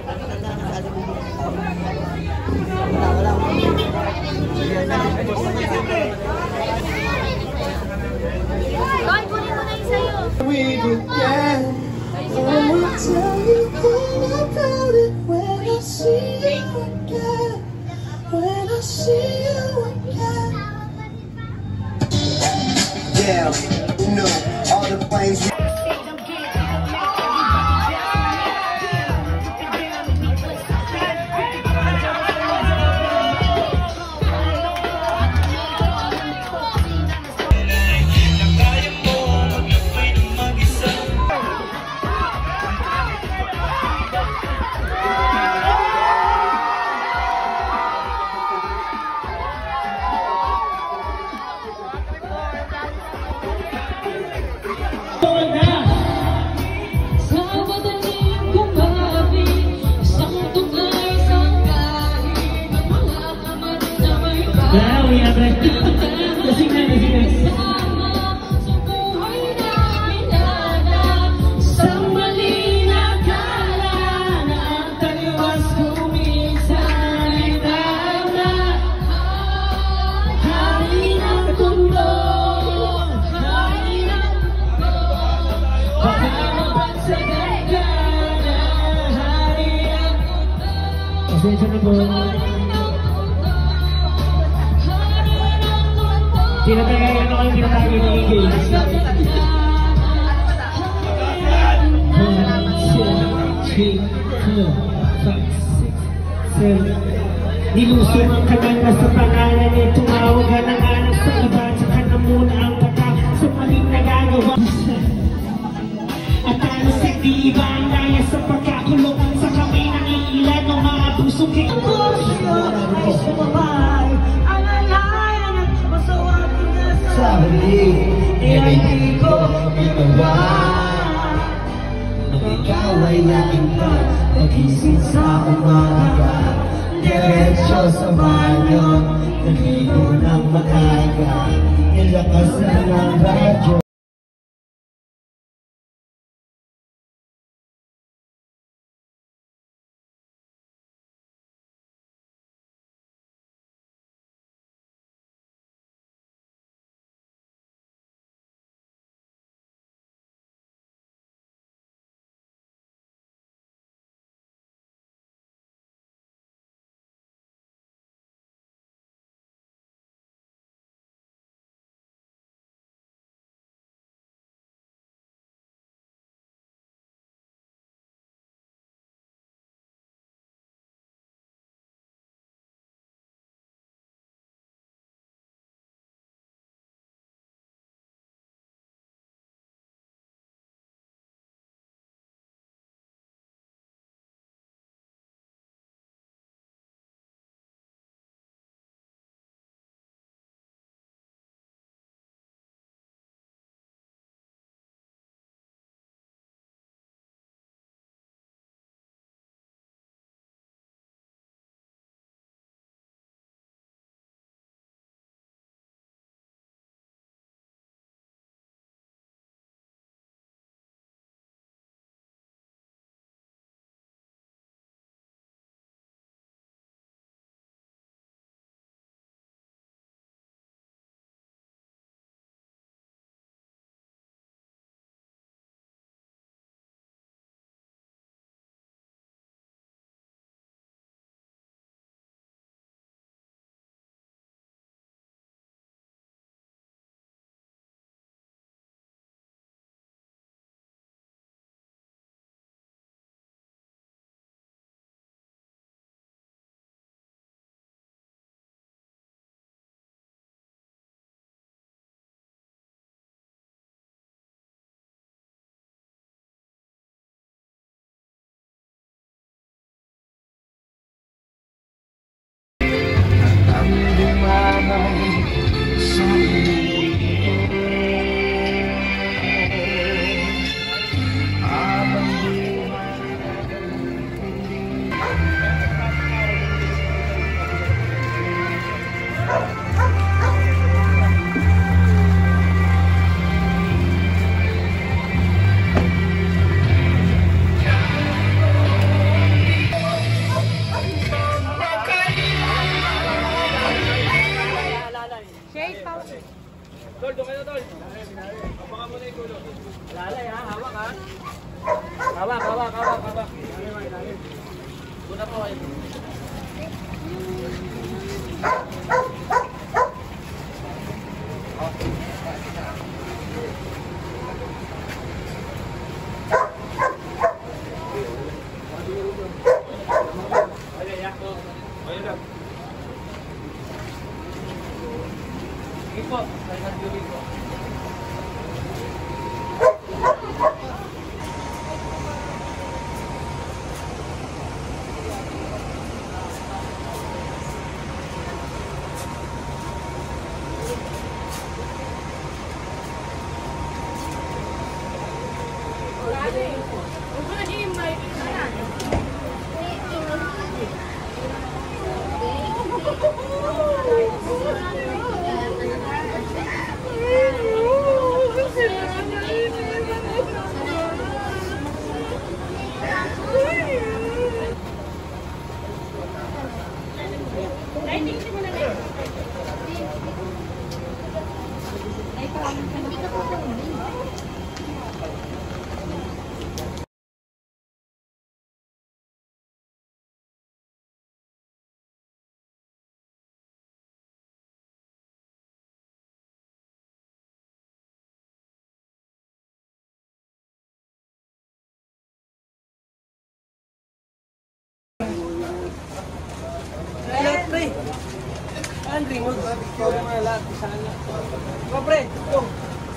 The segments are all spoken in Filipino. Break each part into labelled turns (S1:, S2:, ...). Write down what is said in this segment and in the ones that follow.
S1: We began. I will tell you all about it when I see you again. When I see you again. Yeah, you know all the flames.
S2: Tinatagay ano kayo tinatagay ng English? 1, 2, 3, 4, 5, 6, 7 Nilusuman ka na sa pangalan eh. Tumawag ka ng anak sa iba. Saka na muna ang bata sa maling nagagawa. At ano si Diva ang naya sa pagkakulong sa kamay ng iilan ng mga pusong kikursyo ay sumabay. Ang alayan at masawag na sa huli ay di ko ginawa. Nung ikaw ay aking pagising sa umaga, diretso sa banyo, naligo ng maaga, ilakas na ng radyo.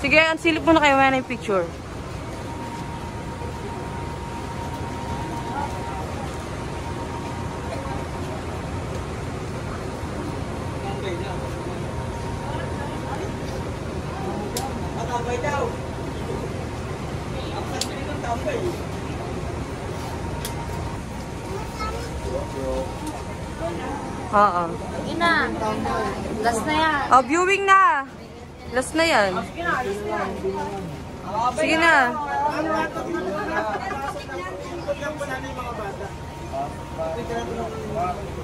S3: Sige, ang silip mo na kayo na yung picture. Oo.
S4: Ina, last na yan.
S3: Oh, viewing na. Last na yan. Sige na.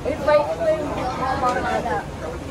S4: Wait, wait, wait.